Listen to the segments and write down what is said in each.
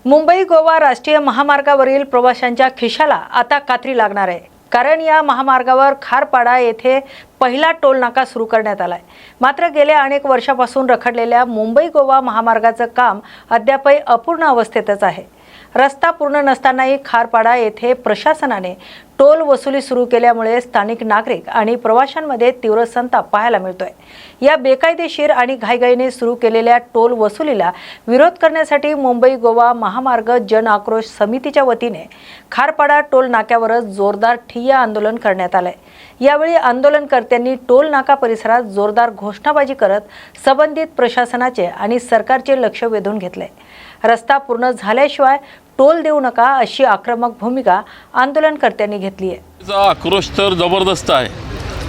मुंबई गोवा राष्ट्रीय महामार्गावरील प्रवाशांच्या खिशाला आता कात्री लागणार आहे। कारण या महामार्गावर खारपाडा येथे पहिला टोल नाका सुरू करण्यात आलाय। मात्र गेल्या अनेक वर्षापासून रखडलेल्या मुंबई गोवा महामार्गाचं काम अद्यापही अपूर्ण अवस्थेतच आहे। रस्ता पूर्ण नसतानाही खारपाडा येथे प्रशासनाने टोल वसुली सुरू केल्यामुळे स्थानिक नागरिक आणि प्रवाशांमध्ये तीव्र संताप पाहायला मिळतोय। या बेकायदेशीर आणि घाईघाईने सुरू केलेल्या टोल वसुलीला विरोध करण्यासाठी मुंबई गोवा महामार्ग जन आक्रोश समितीच्या वतीने खारपाडा टोल नाक्यावरच जोरदार ठिय्या आंदोलन करण्यात आलंय। यावेळी आंदोलनकर्त्यांनी टोल नाका परिसरात जोरदार घोषणाबाजी करत संबंधित प्रशासनाचे आणि सरकारचे लक्ष वेधून घेतले। रस्ता पूर्ण झाल्याशिवाय टोल देऊ नका अशी आक्रमक भूमिका आंदोलनकर्त्यांनी घेतली आहे। आक्रोश तर जबरदस्त आहे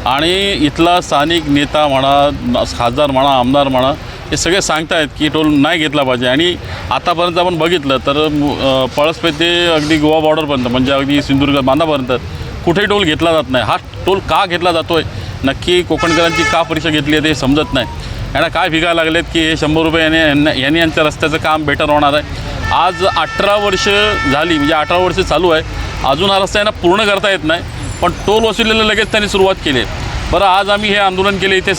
आणि इथला स्थानिक नेता म्हणा, खासदार म्हणा, आमदार म्हणा, हे सगळे सांगतायत की टोल नाही घेतला पाहिजे। आणि आतापर्यंत आपण बघितलं तर पळसपे ते अगदी गोवा बॉर्डरपर्यंत म्हणजे अगदी सिंधुदुर्ग बांधापर्यंत कुठेही टोल घेतला जात नाही। हा टोल का घेतला जातोय, नक्की कोकणकरांची का परीक्षा घेतली आहे ते समजत नाही। यांना काय भिगा लागलेत की हे 100 रुपये यांनी यांच्या रस्त्याचं काम बेटर होणार आहे। आज 18 वर्ष झाली, म्हणजे 18 वर्ष चालू आहे, अजून हा रस्ता यांना पूर्ण करता येत नाही, पण टोल वसुलीला लगेच त्यांनी सुरुवात केली आहे। बरं, आज आम्ही हे आंदोलन केले, इथे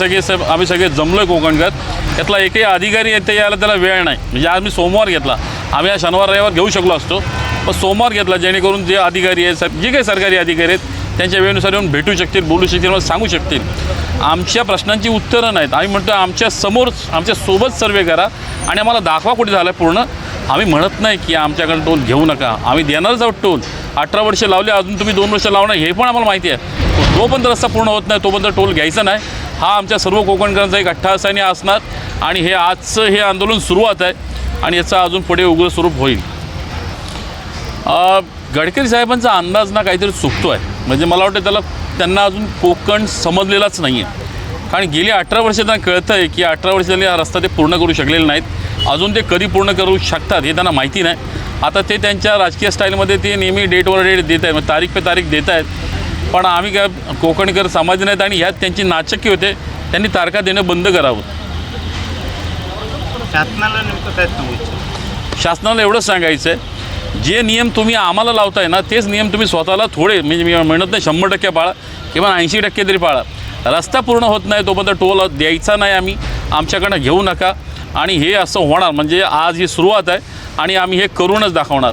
आम्ही सगळे जमलो आहे कोकणकर। त्यातला एकही अधिकारी येथे यायला त्याला वेळ नाही। म्हणजे आज मी सोमवार घेतला, आम्ही आज शनिवार रविवार घेऊ शकलो असतो, पण सोमवार घेतला जेणेकरून जे अधिकारी आहेत, जे काही सरकारी अधिकारी आहेत, त्यांच्या वेळेनुसार येऊन भेटू शकतील, बोलू शकतील, मला सांगू शकतील। आमच्या प्रश्नांची उत्तरं नाहीत। आम्ही म्हणतो आमच्यासमोर आमच्यासोबत सर्वे करा आणि आम्हाला दाखवा कुठे झालं पूर्ण। आम्ही म्हणत नाही की आमच्याकडे टोल घेऊ नका, आम्ही देणारच आहोत टोल। 18 वर्ष लावले, अजून तुम्ही 2 वर्ष लावणार हे पण आम्हाला माहिती आहे। जोपर्यंत रस्ता पूर्ण होत नाही तोपर्यंत टोल घ्यायचा नाही, हा आमच्या सर्व कोकणकरांचा एक अट्टहासाने असणार। आणि हे आजचं हे आंदोलन सुरुवात आहे आणि याचा अजून पुढे उग्र स्वरूप होईल। गडकरी साहेबांचा अंदाज ना काहीतरी चुकतो आहे। म्हणजे मला वाटतं त्यांना अजून कोकण समजलेलाच नाही आहे। कारण गेली 18 वर्ष त्यांना कळतं आहे की 18 वर्ष झाली हा रस्ता ते पूर्ण करू शकलेले नाहीत। अजून ते कधी पूर्ण करू शकतात हे त्यांना माहिती नाही। आता ते त्यांच्या राजकीय स्टाईलमध्ये ते नेहमी डेटवर डेट देत आहेत, म्हणजे तारीख पे तारीख देत आहेत। पण आम्ही काय कोकणकर समाज नाहीत आणि ह्यात त्यांची नाचक्की होते। त्यांनी तारखा देणं बंद करावं। शासनाला नेमकं काय सांगायचं? शासनाला एवढंच सांगायचं आहे, जे नियम तुम्ही आम्हाला लावताय ना तेच नियम तुम्ही स्वतःला थोडे, म्हणजे मी म्हणत नाही 100% पाळा, किंवा 80% तरी पाळा। रस्ता पूर्ण होत नाही तोपर्यंत टोल द्यायचा नाही, आम्ही आमच्याकडनं घेऊ नका। आणि हे असं होणार म्हणजे आज ही सुरुवात आहे आणि आम्ही हे करूनच दाखवणार।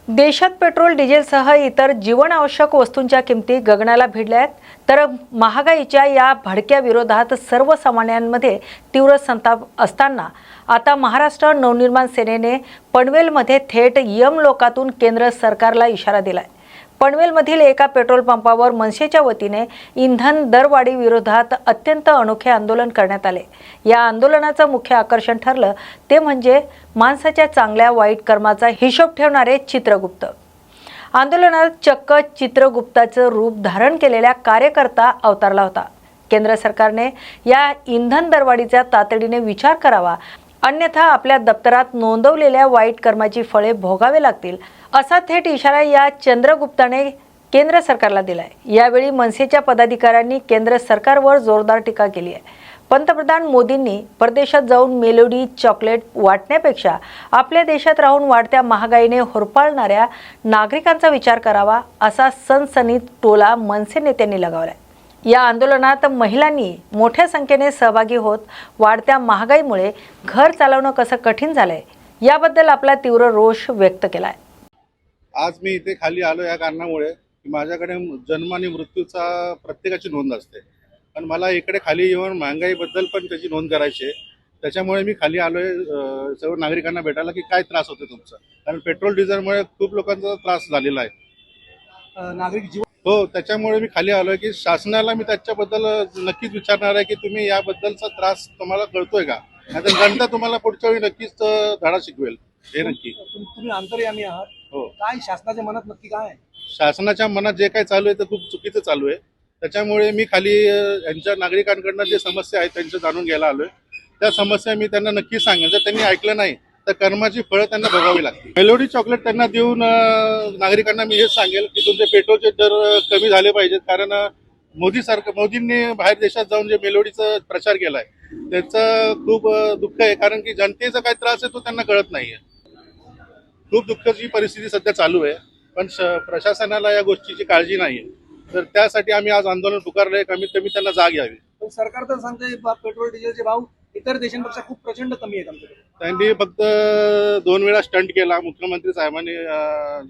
देशात पेट्रोल डिझेलसह इतर जीवनावश्यक वस्तूंच्या किमती गगनाला भिडल्या आहेत, तर महागाईच्या या भडक्या विरोधात सर्वसामान्यांमध्ये तीव्र संताप असताना आता महाराष्ट्र नवनिर्माण सेनेने पनवेलमध्ये थेट यमलोकातून केंद्र सरकारला इशारा दिलाय। पनवेलमधील एका पेट्रोल पंपावर मनसेच्या वतीने इंधन दरवाढी विरोधात अत्यंत अनोखे आंदोलन करण्यात आले। या आंदोलनाचं मुख्य आकर्षण ठरलं ते म्हणजे माणसाच्या चांगल्या वाईट कर्माचा हिशोब ठेवणारे चित्रगुप्त। आंदोलनात चक्क चित्रगुप्ताचं रूप धारण केलेला कार्यकर्ता अवतरला होता। केंद्र सरकारने या इंधन दरवाढीचा तातडीने विचार करावा, अन्यथा आपल्या दप्तरात नोंदवलेल्या वाईट कर्माची फळे भोगावे लागतील, असा थेट इशारा या चंद्रगुप्ताने केंद्र सरकारला दिलाय। यावेळी मनसेच्या पदाधिकाऱ्यांनी केंद्र सरकारवर जोरदार टीका केली आहे। पंतप्रधान मोदींनी परदेशात जाऊन मेलोडी चॉकलेट वाटण्यापेक्षा आपल्या देशात राहून वाढत्या महागाईने होरपाळणाऱ्या नागरिकांचा विचार करावा, असा सनसनीत टोला मनसे नेत्यांनी लगावलाय। या आंदोलनात महिलांनी मोठ्या संख्येने सहभागी होत वाढत्या महागाईमुळे घर चालवणं कसं कठीण झालंय याबद्दल आपला तीव्र रोष व्यक्त केलाय। आज मी इथे खाली आलो या कारणामुळे की माझ्याकडे जन्म आणि मृत्यूचा प्रत्येकाची नोंद असते, पण मला इकडे खाली येऊन महागाईबद्दल पण त्याची नोंद करायची आहे। त्याच्यामुळे मी खाली आलोय सर्व नागरिकांना भेटायला की काय त्रास होतो तुमचा, कारण पेट्रोल डिझेलमुळे खूप लोकांचा त्रास झालेला आहे नागरिक जीवन। हो, त्याच्यामुळे मी खाली आलोय की शासनाला मी त्याच्याबद्दल नक्कीच विचारणार आहे की तुम्ही याबद्दलचा त्रास तुम्हाला कळतोय का, नाहीतर जनता तुम्हाला पुढच्या वेळी नक्कीच धडा शिकवेल हे नक्की। तुम्ही अंतर्यामी आहात, हो। काय शासनाच्या मनात नक्की काय आहे? शासनाच्या मनात जे काही चालू आहे ते खूप चुकीचं चालू आहे। त्याच्यामुळे मी खाली यांच्या नागरिकांकडनं जे समस्या आहेत त्यांच्या जाणून घ्यायला आलोय। त्या समस्या मी त्यांना नक्कीच सांगेन, जर त्यांनी ऐकलं नाही तर कर्माची फळं त्यांना भोगावी लागतील। मेलोडी चॉकलेट त्यांना देऊन नागरिकांना मी हेच सांगेल की तुमचे पेट्रोलचे दर कमी झाले पाहिजेत, कारण मोदींनी बाहेर देशात जाऊन जे मेलोडीचा प्रचार केलाय त्याचं खूप दुःख आहे, कारण की जनतेचा काय त्रास आहे तो त्यांना कळत नाहीये. खूप दुःखाची परिस्थिती सध्या चालू आहे, पण प्रशासनाला या गोष्टीची काळजी नाहीये. तर त्यासाठी आम्ही आज आंदोलन पुकारलंय, कमीत कमी त्यांना जाग यावी. पण सरकार तर सांगतंय पेट्रोल डिझेलचे भाव इतर देशांपेक्षा खूप प्रचंड कमी आहेत आमच्याकडे. त्यांनी फक्त 2 वेळा स्टंट केला. मुख्यमंत्री साहेबांनी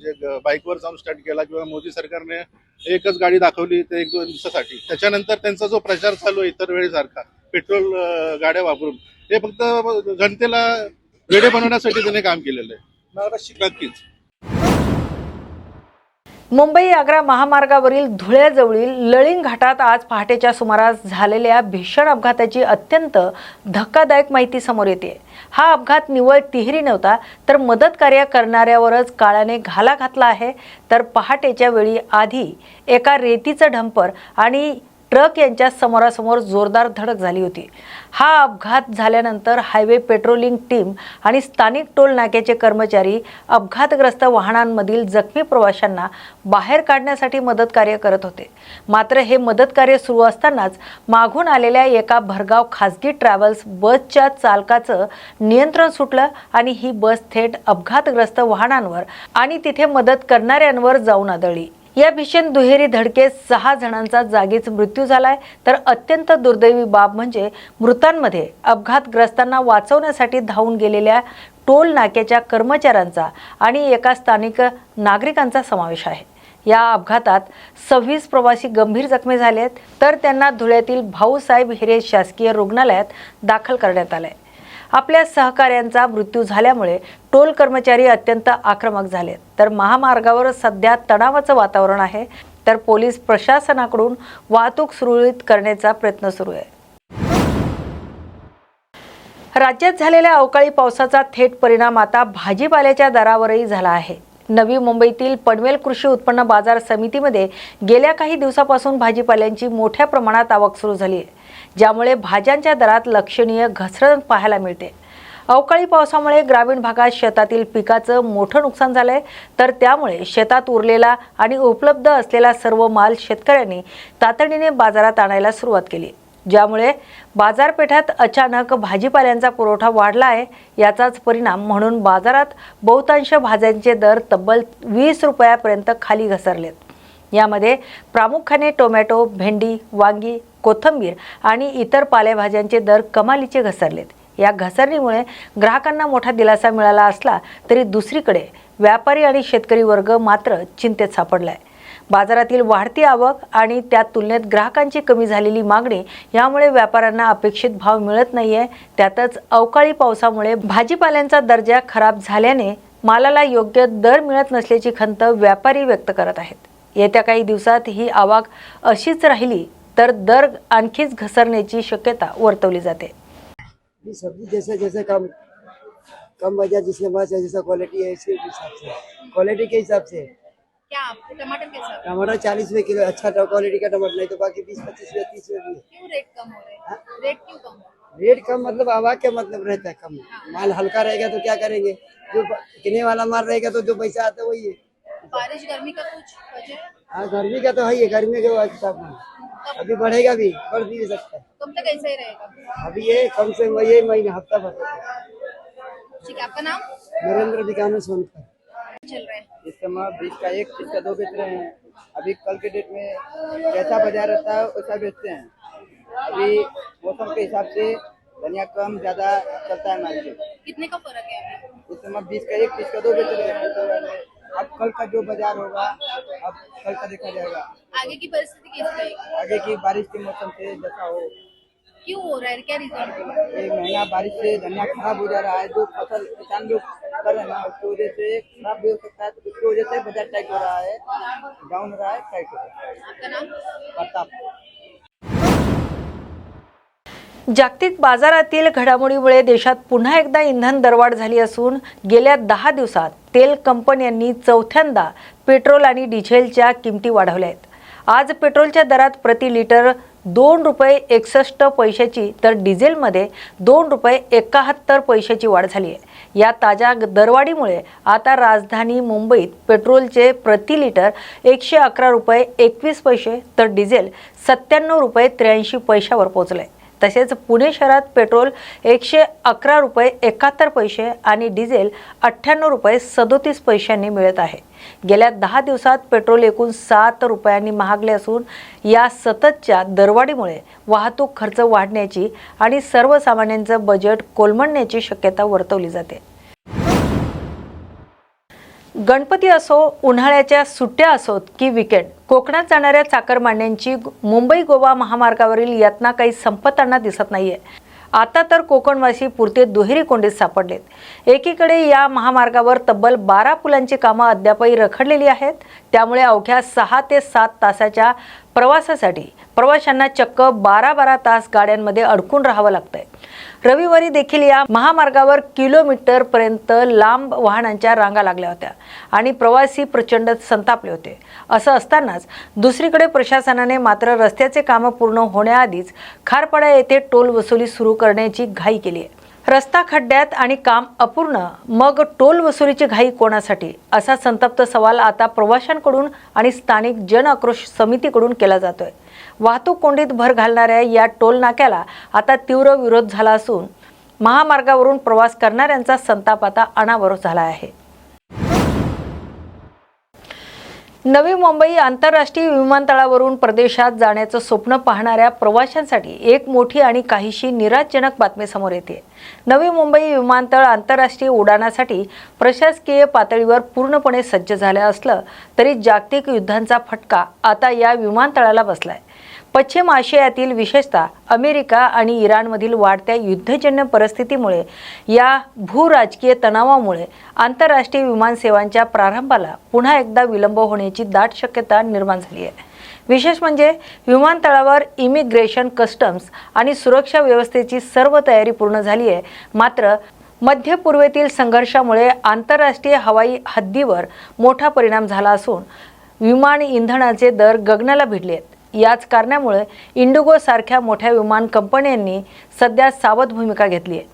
जे बाईकवर जाऊन स्टंट केला, किंवा मोदी सरकारने एकच गाडी दाखवली ते 1-2 दिवसासाठी. त्याच्यानंतर त्यांचा जो प्रचार चालू आहे इतर वेळेसारखा पेट्रोल गाड्या वापरून, हे फक्त जनतेला वेडे बनवण्यासाठी त्याने काम केलेलं आहे. नक्कीच. मुंबई आग्रा महामार्गावरील धुळ्याजवळील लळिंग घाटात आज पहाटेच्या सुमारास झालेल्या भीषण अपघाताची अत्यंत धक्कादायक माहिती समोर येते. हा अपघात निव्वळ तिहेरी नव्हता, तर मदत कार्य करणाऱ्यावरच काळाने घाला घातला आहे. तर पहाटेच्या वेळी आधी एका रेतीचं डंपर आणि ट्रक यांच्या समोरासमोर जोरदार धडक झाली होती. हा अपघात झाल्यानंतर हायवे पेट्रोलिंग टीम आणि स्थानिक टोल नाक्याचे कर्मचारी अपघातग्रस्त वाहनांमधील जखमी प्रवाशांना बाहेर काढण्यासाठी मदत कार्य करत होते. मात्र हे मदत कार्य सुरू असतानाच मागून आलेल्या एका भरधाव खासगी ट्रॅव्हल्स बसच्या चालकाचं नियंत्रण सुटलं आणि ही बस थेट अपघातग्रस्त वाहनांवर आणि तिथे मदत करणाऱ्यांवर जाऊन आदळली. या भीषण दुहेरी धडकेत 6 जणांचा जागीच मृत्यू झालाय. तर अत्यंत दुर्दैवी बाब म्हणजे मृतांमध्ये अपघातग्रस्तांना वाचवण्यासाठी धावून गेलेल्या टोल नाक्याच्या कर्मचाऱ्यांचा आणि एका स्थानिक नागरिकांचा समावेश आहे. या अपघातात 26 प्रवासी गंभीर जखमी झालेत, तर त्यांना धुळ्यातील भाऊसाहेब हिरे शासकीय रुग्णालयात दाखल करण्यात आलंय. आपल्या सहकाऱ्यांचा मृत्यू झाल्यामुळे टोल कर्मचारी अत्यंत आक्रमक झालेत. तर महामार्गावर सध्या तणावाचं वातावरण आहे. तर पोलीस प्रशासनाकडून वाहतूक सुरळीत करण्याचा प्रयत्न सुरू आहे. राज्यात झालेल्या अवकाळी पावसाचा थेट परिणाम आता भाजीपाल्याच्या दरावरही झाला आहे. नवी मुंबईतील पनवेल कृषी उत्पन्न बाजार समितीमध्ये गेल्या काही दिवसापासून भाजीपाल्यांची मोठ्या प्रमाणात आवक सुरू झाली आहे, ज्यामुळे भाज्यांच्या दरात लक्षणीय घसरण पाहायला मिळते. अवकाळी पावसामुळे ग्रामीण भागात शेतातील पिकाचं मोठं नुकसान झालंय. तर त्यामुळे शेतात उरलेला आणि उपलब्ध असलेला सर्व माल शेतकऱ्यांनी तातडीने बाजारात आणायला सुरुवात केली, ज्यामुळे बाजारपेठात अचानक भाजीपाल्यांचा पुरवठा वाढला आहे. याचाच परिणाम म्हणून बाजारात बहुतांश भाज्यांचे दर तब्बल 20 रुपयापर्यंत खाली घसरलेत. यामध्ये प्रामुख्याने टोमॅटो, भेंडी, वांगी, कोथिंबीर आणि इतर पालेभाज्यांचे दर कमालीचे घसरलेत. या घसरणीमुळे ग्राहकांना मोठा दिलासा मिळाला असला तरी दुसरीकडे व्यापारी आणि शेतकरी वर्ग मात्र चिंतेत सापडलाय. बाजारातील वाढती आवक आणि त्या तुलनेत ग्राहकांची कमी झालेली मागणी यामुळे व्यापाऱ्यांना अपेक्षित भाव मिळत नाहीये. त्यातच अवकाळी पावसामुळे भाजीपाल्यांचा दर्जा खराब झाल्याने मालाला योग्य दर मिळत नसल्याची खंत व्यापारी व्यक्त करत आहेत. येत्या काही दिवसात ही आवक अशीच राहिली तर दर आणखीच घसरण्याची शक्यता वर्तवली जाते. सब्जी जैसे जैसे कम वजह जिसके पास जैसा क्वालिटी है इसके हिसाब से क्वालिटी के हिसाब से क्या आपको टमाटर कैसा? टमाटर 40 रुपए किलो, अच्छा क्वालिटी का टमाटर, नहीं तो बाकी 20-25 रुपए 30 रुपए। क्यों रेट कम हो रहे हैं? रेट क्यों कम हो रहे हैं? रेट कम मतलब आवाज क्या मतलब रहता है कम, माल हल्का रहेगा तो क्या करेंगे, जो किने वाला माल रहेगा तो जो पैसा आता है वही है। बारिश गर्मी का कुछ वजह है? हाँ गर्मी का तो है ही है, गर्मी के हिसाब से अभी बढ़ेगा भी, बढ़ भी सकता है। कब तक ऐसा ही रहेगा? अभी ये कम से ये महीने हफ्ता भर ठीक है, आपका नाम? नरेंद्र बिकानो सोनकर। चल रहा है इस समय 20 का 1, 30 का 2 बेच रहे हैं। अभी कल के डेट में जैसा बाजार रहता है वैसा बेचते हैं। अभी मौसम के हिसाब से धनिया कम ज्यादा चलता है मार्केट। कितने का फर्क है अभी? इस समय 20 का 1, 30 का 2 बेच रहे हैं। अब कल का जो बाजार होगा अब कल का देखा जाएगा। आगे की परिस्थिति कैसी रहेगी? आगे की बारिश के मौसम से जैसा हो। क्यों हो रहा है, क्या रीजन? एक महीना बारिश से धनिया खराब हो जा रहा है, जो फसल किसान लोग कर रहे हैं ना उसकी वजह से खराब भी हो सकता है, तो उसकी वजह से बाजार टाइट हो रहा है, डाउन हो रहा है, टाइट हो रहा है। आपका नाम? प्रताप। जागतिक बाजारातील घडामोडीमुळे देशात पुन्हा एकदा इंधन दरवाढ झाली असून गेल्या 10 दिवसात तेल कंपन्यांनी चौथ्यांदा पेट्रोल आणि डिझेलच्या किमती वाढवल्या आहेत. आज पेट्रोलच्या दरात प्रति लिटर 2 रुपये 61 पैशाची तर डिझेलमध्ये 2 रुपये 71 पैशाची वाढ झाली आहे. या ताज्या दरवाढीमुळे आता राजधानी मुंबईत पेट्रोलचे प्रति लिटर 111 रुपये 21 पैसे तर डिझेल 97 रुपये 83 पैशावर पोहोचले. तसेच पुणे शहरात पेट्रोल 111 रुपये 71 पैसे आणि डिझेल 98 रुपये 37 पैशांनी मिळत आहे. गेल्या 10 दिवसात पेट्रोल एकूण 7 रुपयांनी महागले असून या सततच्या दरवाढीमुळे वाहतूक खर्च वाढण्याची आणि सर्वसामान्यांचं बजेट कोलमडण्याची शक्यता वर्तवली जाते. गणपती असो, उन्हाळ्याच्या सुट्ट्या असोत की विकेंड, कोकणात जाणाऱ्या चाकरमान्यांची मुंबई गोवा महामार्गावरील यातना काही संपताना दिसत नाहीये. आता तर कोकणवासी पुरते दुहेरी कोंडीत सापडलेत. एकीकडे या महामार्गावर तब्बल 12 पुलांची कामं अद्यापही रखडलेली आहेत. त्यामुळे अवघ्या 6 ते 7 तासाच्या प्रवासासाठी प्रवाशांना चक्क 12 तास गाड्यांमध्ये अडकून राहावं लागतंय. रविवारी देखील या महामार्गावर किलोमीटरपर्यंत लांब वाहनांच्या रांगा लागल्या होत्या आणि प्रवासी प्रचंड संतापले होते. असं असतानाच दुसरीकडे प्रशासनाने मात्र रस्त्याचे कामं पूर्ण होण्याआधीच खारपाडा येथे टोल वसुली सुरू करण्याची घाई केली आहे. रस्ता खड्ड्यात आणि काम अपूर्ण, मग टोल वसुलीची घाई कोणासाठी, असा संतप्त सवाल आता प्रवाशांकडून आणि स्थानिक जन आक्रोश समितीकडून केला जातोय. वाहतूक कोंडीत भर घालणाऱ्या या टोल नाक्याला आता तीव्र विरोध झाला असून महामार्गावरून प्रवास करणाऱ्यांचा संताप आता अनावर झाला आहे. नवी मुंबई आंतरराष्ट्रीय विमानतळावरून प्रदेशात जाण्याचं स्वप्न पाहणाऱ्या प्रवाशांसाठी एक मोठी आणि काहीशी निराशजनक बातमी समोर येते. नवी मुंबई विमानतळ आंतरराष्ट्रीय उड्डाणासाठी प्रशासकीय पातळीवर पूर्णपणे सज्ज झालं असलं तरी जागतिक युद्धांचा फटका आता या विमानतळाला बसलाय. पश्चिम आशियातील विशेषतः अमेरिका आणि इराणमधील वाढत्या युद्धजन्य परिस्थितीमुळे या भूराजकीय तणावामुळे आंतरराष्ट्रीय विमानसेवांच्या प्रारंभाला पुन्हा एकदा विलंब होण्याची दाट शक्यता निर्माण झाली आहे. विशेष म्हणजे विमानतळावर इमिग्रेशन, कस्टम्स आणि सुरक्षा व्यवस्थेची सर्व तयारी पूर्ण झाली आहे. मात्र मध्य पूर्वेतील संघर्षामुळे आंतरराष्ट्रीय हवाई हद्दीवर मोठा परिणाम झाला असून विमान इंधनाचे दर गगनाला भिडले आहेत. याच कारणामुळे इंडिगो सारख्या मोठ्या विमान कंपन्यांनी सध्या सावध भूमिका घेतली आहे.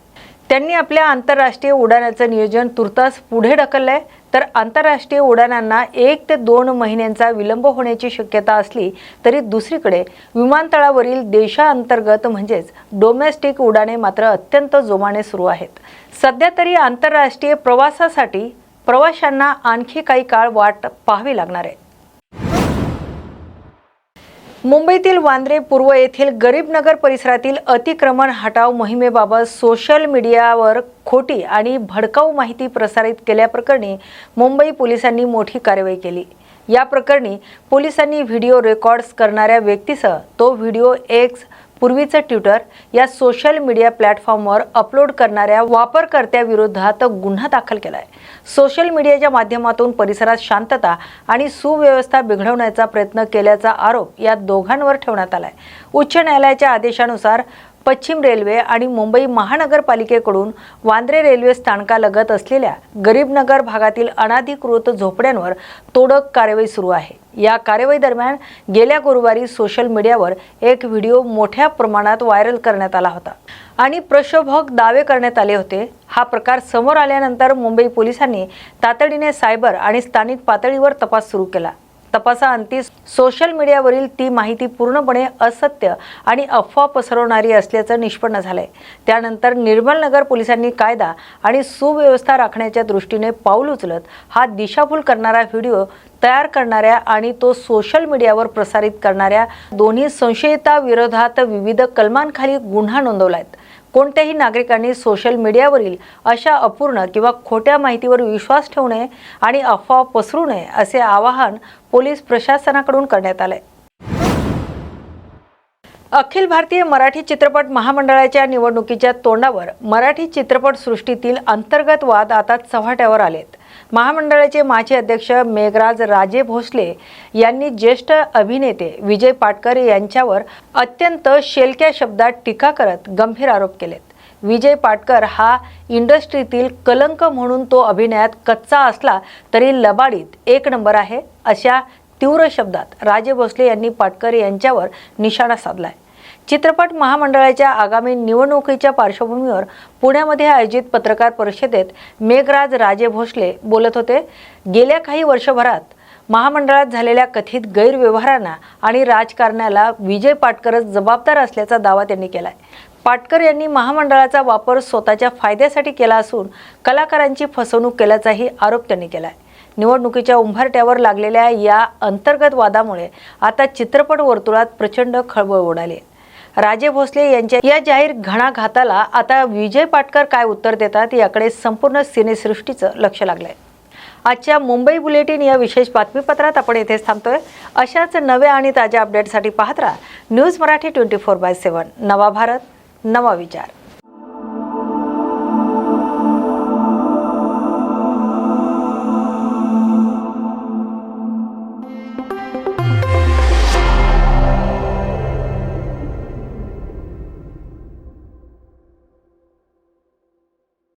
त्यांनी आपल्या आंतरराष्ट्रीय उड्डाणाचं नियोजन तुर्तास पुढे ढकललंय. तर आंतरराष्ट्रीय उड्डाणांना 1 ते 2 महिन्यांचा विलंब होण्याची शक्यता असली तरी दुसरीकडे विमानतळावरील देशांतर्गत म्हणजेच डोमेस्टिक उड्डाणे मात्र अत्यंत जोमाने सुरू आहेत. सध्या तरी आंतरराष्ट्रीय प्रवासासाठी प्रवाशांना आणखी काही काळ वाट पाहावी लागणार आहे. मुंबईतील वांद्रे पूर्व येथील गरीबनगर परिसरातील अतिक्रमण हटाव मोहिमेबाबत सोशल मीडियावर खोटी आणि भडकाऊ माहिती प्रसारित केल्याप्रकरणी मुंबई पोलिसांनी मोठी कारवाई केली. या प्रकरणी पोलिसांनी व्हिडिओ रेकॉर्ड्स करणाऱ्या व्यक्तीसह तो व्हिडिओ एक्स, पूर्वीचं ट्विटर या सोशल मीडिया प्लॅटफॉर्मवर अपलोड करणाऱ्या वापरकर्त्याविरोधात गुन्हा दाखल केला आहे. सोशल मीडियाच्या माध्यमातून परिसरात शांतता आणि सुव्यवस्था बिघडवण्याचा प्रयत्न केल्याचा आरोप या दोघांवर ठेवण्यात आला आहे. उच्च न्यायालयाच्या आदेशानुसार पश्चिम रेल्वे आणि मुंबई महानगरपालिकेकडून वांद्रे रेल्वे स्थानकालगत असलेल्या गरीबनगर भागातील अनधिकृत झोपड्यांवर तोडक कारवाई सुरू आहे. या कारवाई दरम्यान गेल्या गुरुवारी सोशल मीडियावर एक व्हिडिओ मोठ्या प्रमाणात व्हायरल करण्यात आला होता आणि प्रक्षोभक दावे करण्यात आले होते. हा प्रकार समोर आल्यानंतर मुंबई पोलिसांनी तातडीने सायबर आणि स्थानिक पातळीवर तपास सुरू केला. तपासाअंती सोशल मीडियावरील ती माहिती पूर्णपणे असत्य आणि अफवा पसरवणारी असल्याचं निष्पन्न झालंय. त्यानंतर निर्मलनगर पोलिसांनी कायदा आणि सुव्यवस्था राखण्याच्या दृष्टीने पाऊल उचलत हा दिशाभूल करणारा व्हिडिओ तयार करणाऱ्या आणि तो सोशल मीडियावर प्रसारित करणाऱ्या दोन्ही संशयितांविरोधात विविध कलमांखाली गुन्हा नोंदवलाय. कोणत्याही नागरिकांनी सोशल मीडियावरील अशा अपूर्ण किंवा खोट्या माहितीवर विश्वास ठेवू नये आणि अफवा पसरू नये असे आवाहन पोलीस प्रशासनाकडून करण्यात आले. अखिल भारतीय मराठी चित्रपट महामंडळाच्या निवडणुकीच्या तोंडावर मराठी चित्रपटसृष्टीतील अंतर्गत वाद आता चव्हाट्यावर आलेत. महामंडळाचे माजी अध्यक्ष मेघराज राजे भोसले यांनी ज्येष्ठ अभिनेते विजय पाटकर यांच्यावर अत्यंत शेलक्या शब्दात टीका करत गंभीर आरोप केलेत. विजय पाटकर हा इंडस्ट्रीतील कलंक म्हणून तो अभिनयात कच्चा असला तरी लबाडीत 1 नंबर आहे, अशा तीव्र शब्दात राजे भोसले यांनी पाटकर यांच्यावर निशाणा साधलाय. चित्रपट महामंडळाच्या आगामी निवडणुकीच्या पार्श्वभूमीवर पुण्यामध्ये आयोजित पत्रकार परिषदेत मेघराज राजे भोसले बोलत होते. गेल्या काही वर्षभरात महामंडळात झालेल्या कथित गैरव्यवहारांना आणि राजकारणाला विजय पाटकरच जबाबदार असल्याचा दावा त्यांनी केलाय. पाटकर यांनी महामंडळाचा वापर स्वतःच्या फायद्यासाठी केला असून कलाकारांची फसवणूक केल्याचाही आरोप त्यांनी केलाय. निवडणुकीच्या उंबरठ्यावर लागलेल्या या अंतर्गत वादामुळे आता चित्रपट वर्तुळात प्रचंड खळबळ उडाली आहे. राजे भोसले यांच्या या जाहीर घणाघाताला आता विजय पाटकर काय उत्तर देतात याकडे संपूर्ण सिनेसृष्टीचं लक्ष लागलंय. आजच्या मुंबई बुलेटिन या विशेष बातमीपत्रात आपण इथेच थांबतोय. अशाच नव्या आणि ताज्या अपडेटसाठी पाहत राहा न्यूज मराठी 24/7. नवा भारत, नवा विचार.